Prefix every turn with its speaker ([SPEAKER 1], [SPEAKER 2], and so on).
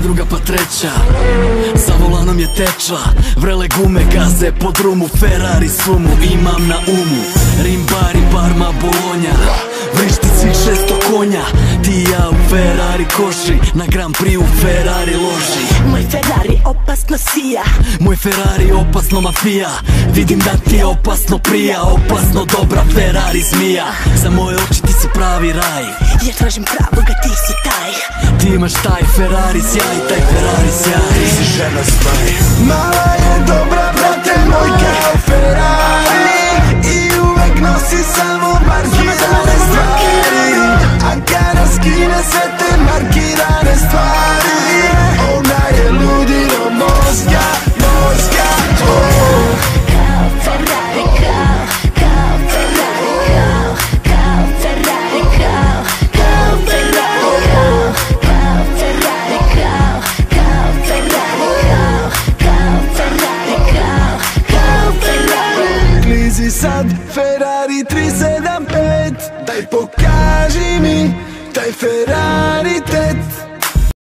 [SPEAKER 1] druga pa treća, za volanom je teča, vrele gume gaze po drumu, Ferrari sumu imam na umu. Rim, Bari, Parma, Bolonja, vrišti svih 600 konja, ti i ja u Ferrari koši, na Grand Prix u Ferrari loži.
[SPEAKER 2] Moj Ferrari opasno sija,
[SPEAKER 1] moj Ferrari opasno mafija, vidim da ti je opasno prija, opasno dobra Ferrari zmija. Za moje oči ti si pravi raj,
[SPEAKER 2] ja tražim pravoga, ti si taj.
[SPEAKER 1] Ti imaš taj Ferrari sjaj, taj Ferrari sjaj.
[SPEAKER 3] Ti si žena spaj. Mala je dobra, brate moj, kao Ferrari, i uvek nosi samo markirane stvari. A kada skine sve te markirane stvari, ona je ludilo mozga, mozga.
[SPEAKER 2] Kao Ferrari, kao Ferrari, kao Ferrari, kao Ferrari, kao Ferrari, kao Ferrari, kao Ferrari, kao Ferrari.
[SPEAKER 3] Klizi sad Ferrari 375, daj pokaži mi taj Ferrari tet.